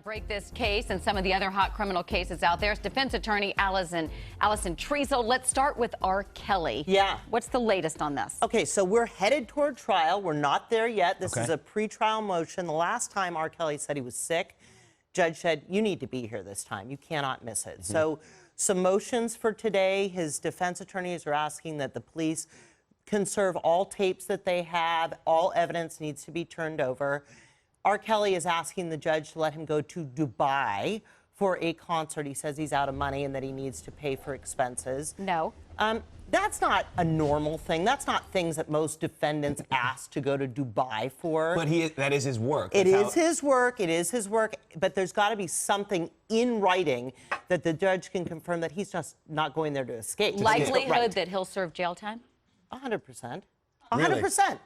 Break this case and some of the other hot criminal cases out there. It's defense attorney Alison Triessl. Let's start with R. Kelly. Yeah. What's the latest on this? Okay, so we're headed toward trial. We're not there yet. This is a pretrial motion. The last time R. Kelly said he was sick, judge said, you need to be here this time. You cannot miss it. So some motions for today. His defense attorneys are asking that the police conserve all tapes that they have. All evidence needs to be turned over. R. Kelly is asking the judge to let him go to Dubai for a concert. He says he's out of money and that he needs to pay for expenses. No. That's not a normal thing. That's not things that most defendants ask to go to Dubai for. But that is his work. It is his work. It is his work. But there's got to be something in writing that the judge can confirm that he's just not going there to escape. Likelihood that he'll serve jail time? 100%. Really? 100%.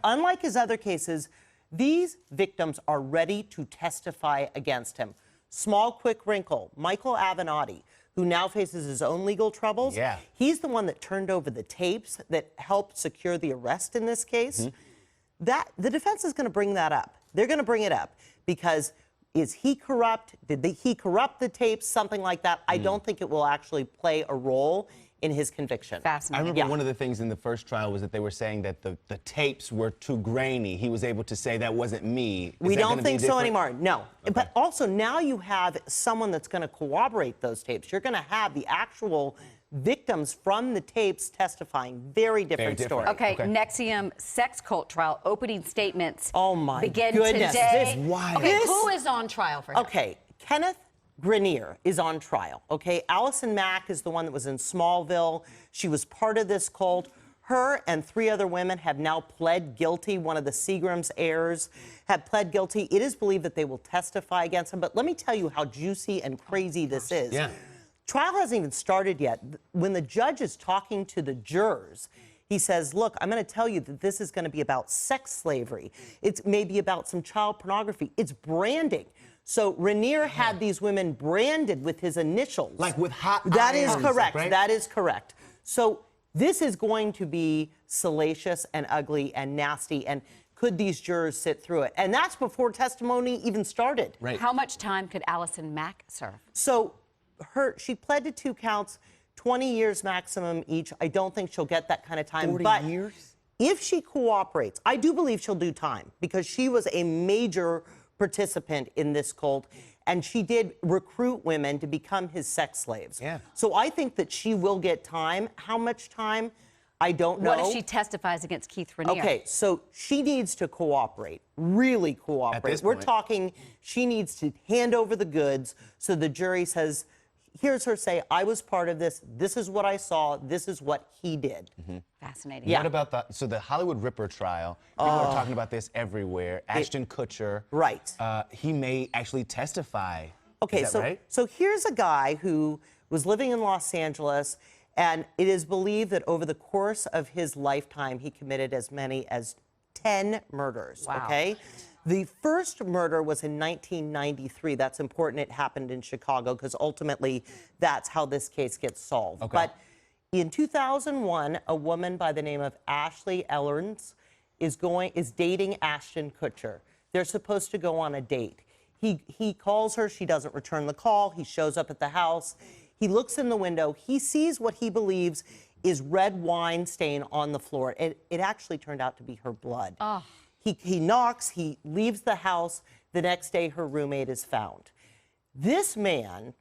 Unlike his other cases, these victims are ready to testify against him. Small, quick wrinkle. Michael Avenatti, who now faces his own legal troubles, he's the one that turned over the tapes that helped secure the arrest in this case. The defense is going to bring that up. They're going to bring it up because is he corrupt? Did he corrupt the tapes? Something like that. I don't think it will actually play a role in his conviction. Fascinating. I remember one of the things in the first trial was that they were saying that the tapes were too grainy. He was able to say that wasn't me. We don't think so anymore, no. Okay. But also now you have someone that's going to corroborate those tapes. You're going to have the actual victims from the tapes testifying. Very different story. Okay, Nxivm sex cult trial opening statements begin goodness. today. This is wild. Okay, who is on trial for him? Okay, Kenneth Grenier is on trial, okay? Allison Mack is the one that was in Smallville. She was part of this cult. Her and 3 other women have now pled guilty. One of the Seagram's heirs have pled guilty. It is believed that they will testify against him. But let me tell you how juicy and crazy this is. Yeah. Trial hasn't even started yet. When the judge is talking to the jurors, he says, look, I'm going to tell you that this is going to be about sex slavery. It's maybe about some child pornography. It's branding. So Grenier had these women branded with his initials. Like with hot That is irons, correct. right? That is correct. So this is going to be salacious and ugly and nasty. And could these jurors sit through it? And that's before testimony even started. Right. How much time could Allison Mack serve? So she pled to 2 counts, 20 years maximum each. I don't think she'll get that kind of time. 40 years? If she cooperates, I do believe she'll do time because she was a major participant in this cult, and she did recruit women to become his sex slaves. Yeah. So I think that she will get time. How much time? I don't know. What if she testifies against Keith Grenier? Okay, so she needs to cooperate, really cooperate. At this We're point. talking, she needs to hand over the goods so the jury says, here's her say, I was part of this, this is what I saw, this is what he did. Fascinating. Yeah. What about the Hollywood Ripper trial? People are talking about this everywhere. Ashton Kutcher. Right. He may actually testify. Okay, Is that right? so here's a guy who was living in Los Angeles, and it is believed that over the course of his lifetime, he committed as many as 10 murders, Wow. okay? The first murder was in 1993. That's important. It happened in Chicago because ultimately that's how this case gets solved. Okay. But in 2001, a woman by the name of Ashley Ellerin is dating Ashton Kutcher. They're supposed to go on a date. He calls her. She doesn't return the call. He shows up at the house. He looks in the window. He sees what he believes is red wine stain on the floor. It actually turned out to be her blood. Oh. He knocks, he leaves the house. The next day, her roommate is found. This man,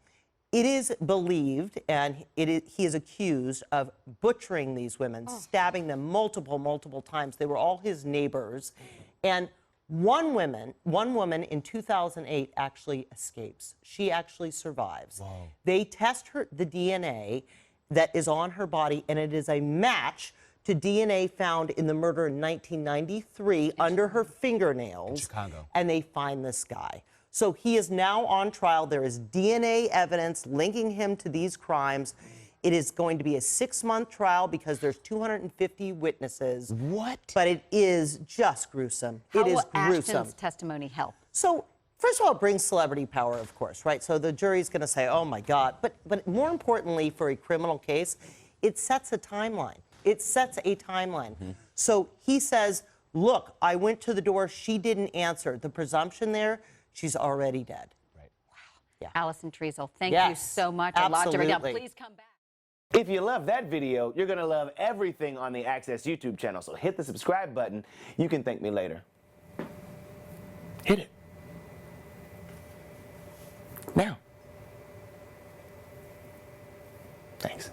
it is believed, and he is accused of butchering these women, stabbing them multiple times. They were all his neighbors. And one woman in 2008 actually escapes. She actually survives. Wow. They test the DNA that is on her body, and it is a match to DNA found in the murder in 1993 under her fingernails. In Chicago. And they find this guy. So he is now on trial. There is DNA evidence linking him to these crimes. It is going to be a 6-month trial because there's 250 witnesses. What? But it is just gruesome. How it is will gruesome. Ashton's testimony help? So first of all, it brings celebrity power, of course, right? So the jury's going to say, oh, my God. But more importantly, for a criminal case, it sets a timeline. It sets a timeline. So he says, look, I went to the door, she didn't answer. The presumption there, she's already dead. Right. Yeah. Alison Triessl, thank you so much. Absolutely. A lot to break down. Please come back. If you love that video, you're going to love everything on the Access YouTube channel. So hit the subscribe button. You can thank me later. Hit it. Now. Thanks.